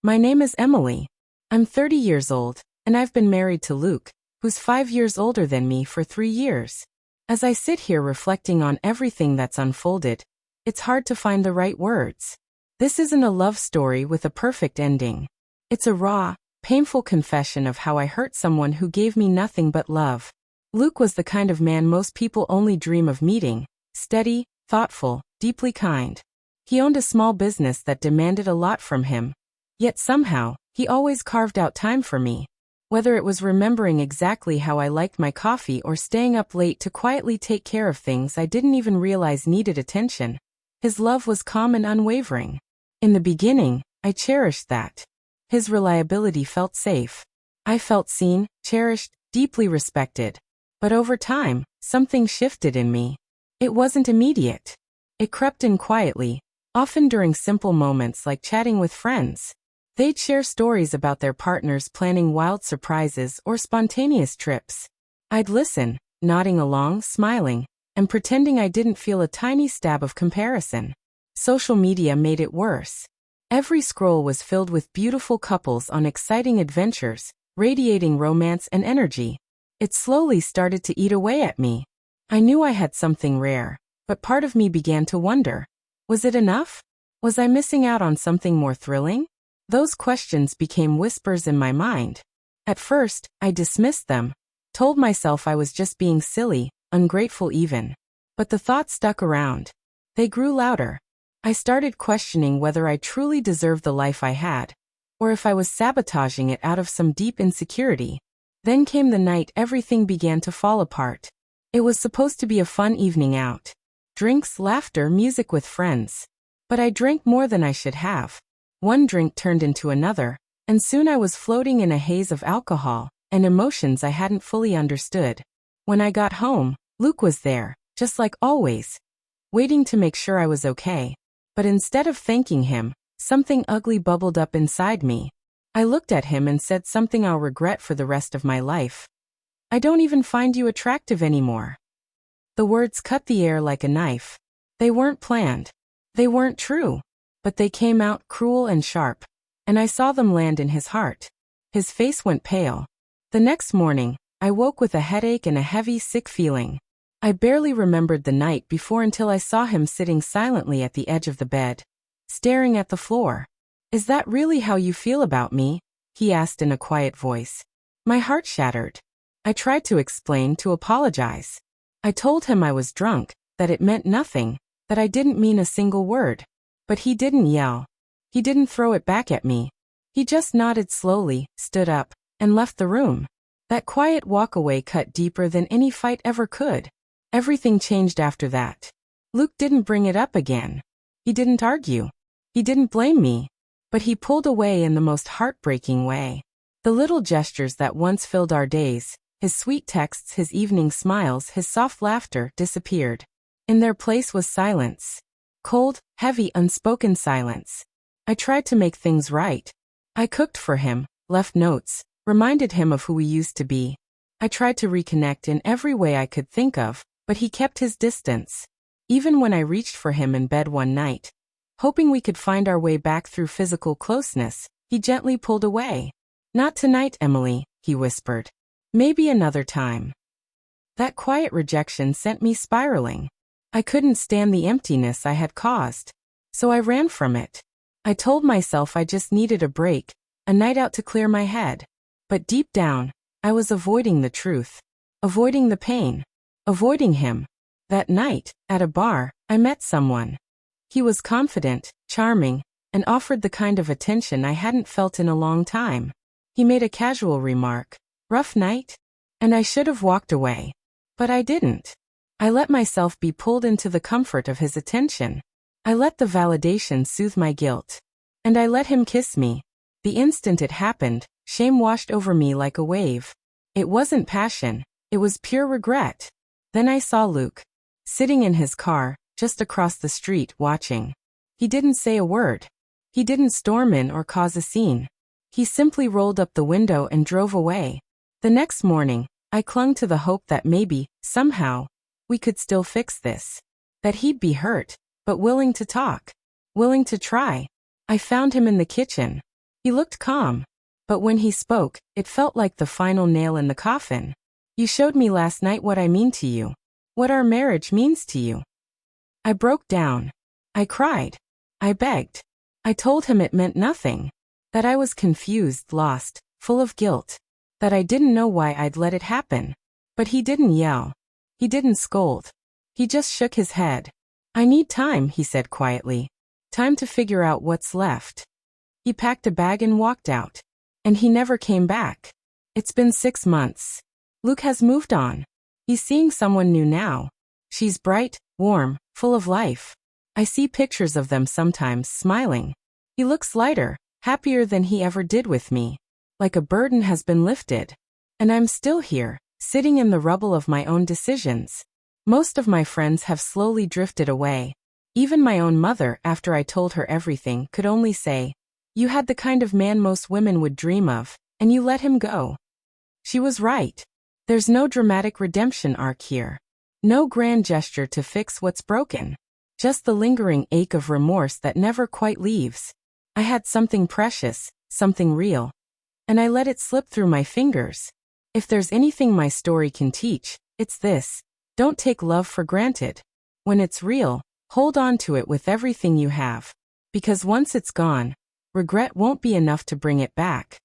My name is Emily. I'm 30 years old, and I've been married to Luke, who's 5 years older than me for 3 years. As I sit here reflecting on everything that's unfolded, it's hard to find the right words. This isn't a love story with a perfect ending. It's a raw, painful confession of how I hurt someone who gave me nothing but love. Luke was the kind of man most people only dream of meeting: steady, thoughtful, deeply kind. He owned a small business that demanded a lot from him. Yet somehow, he always carved out time for me. Whether it was remembering exactly how I liked my coffee or staying up late to quietly take care of things I didn't even realize needed attention, his love was calm and unwavering. In the beginning, I cherished that. His reliability felt safe. I felt seen, cherished, deeply respected. But over time, something shifted in me. It wasn't immediate. It crept in quietly, often during simple moments like chatting with friends. They'd share stories about their partners planning wild surprises or spontaneous trips. I'd listen, nodding along, smiling, and pretending I didn't feel a tiny stab of comparison. Social media made it worse. Every scroll was filled with beautiful couples on exciting adventures, radiating romance and energy. It slowly started to eat away at me. I knew I had something rare, but part of me began to wonder, was it enough? Was I missing out on something more thrilling? Those questions became whispers in my mind. At first, I dismissed them, told myself I was just being silly, ungrateful even. But the thoughts stuck around. They grew louder. I started questioning whether I truly deserved the life I had, or if I was sabotaging it out of some deep insecurity. Then came the night everything began to fall apart. It was supposed to be a fun evening out. Drinks, laughter, music with friends. But I drank more than I should have. One drink turned into another, and soon I was floating in a haze of alcohol and emotions I hadn't fully understood. When I got home, Luke was there, just like always, waiting to make sure I was okay. But instead of thanking him, something ugly bubbled up inside me. I looked at him and said something I'll regret for the rest of my life. I don't even find you attractive anymore. The words cut the air like a knife. They weren't planned. They weren't true. But they came out cruel and sharp. And I saw them land in his heart. His face went pale. The next morning, I woke with a headache and a heavy, sick feeling. I barely remembered the night before until I saw him sitting silently at the edge of the bed, staring at the floor. "Is that really how you feel about me?" he asked in a quiet voice. My heart shattered. I tried to explain, to apologize. I told him I was drunk, that it meant nothing, that I didn't mean a single word. But he didn't yell. He didn't throw it back at me. He just nodded slowly, stood up, and left the room. That quiet walk-away cut deeper than any fight ever could. Everything changed after that. Luke didn't bring it up again. He didn't argue. He didn't blame me. But he pulled away in the most heartbreaking way. The little gestures that once filled our days, his sweet texts, his evening smiles, his soft laughter, disappeared. In their place was silence. Cold, heavy, unspoken silence. I tried to make things right. I cooked for him, left notes, reminded him of who we used to be. I tried to reconnect in every way I could think of, but he kept his distance. Even when I reached for him in bed one night, hoping we could find our way back through physical closeness, he gently pulled away. "Not tonight, Emily," he whispered. "Maybe another time." That quiet rejection sent me spiraling. I couldn't stand the emptiness I had caused. So I ran from it. I told myself I just needed a break, a night out to clear my head. But deep down, I was avoiding the truth. Avoiding the pain. Avoiding him. That night, at a bar, I met someone. He was confident, charming, and offered the kind of attention I hadn't felt in a long time. He made a casual remark, "Rough night?" And I should have walked away. But I didn't. I let myself be pulled into the comfort of his attention. I let the validation soothe my guilt. And I let him kiss me. The instant it happened, shame washed over me like a wave. It wasn't passion, it was pure regret. Then I saw Luke, sitting in his car, just across the street, watching. He didn't say a word. He didn't storm in or cause a scene. He simply rolled up the window and drove away. The next morning, I clung to the hope that maybe, somehow, we could still fix this. That he'd be hurt, but willing to talk. Willing to try. I found him in the kitchen. He looked calm, but when he spoke, it felt like the final nail in the coffin. You showed me last night what I mean to you. What our marriage means to you. I broke down. I cried. I begged. I told him it meant nothing. That I was confused, lost, full of guilt. That I didn't know why I'd let it happen. But he didn't yell. He didn't scold. He just shook his head. I need time, he said quietly. Time to figure out what's left. He packed a bag and walked out. And he never came back. It's been 6 months. Luke has moved on. He's seeing someone new now. She's bright, warm, full of life. I see pictures of them sometimes, smiling. He looks lighter, happier than he ever did with me. Like a burden has been lifted. And I'm still here, sitting in the rubble of my own decisions. Most of my friends have slowly drifted away. Even my own mother, after I told her everything, could only say, "You had the kind of man most women would dream of, and you let him go." She was right. There's no dramatic redemption arc here. No grand gesture to fix what's broken. Just the lingering ache of remorse that never quite leaves. I had something precious, something real. And I let it slip through my fingers. If there's anything my story can teach, it's this. Don't take love for granted. When it's real, hold on to it with everything you have. Because once it's gone, regret won't be enough to bring it back.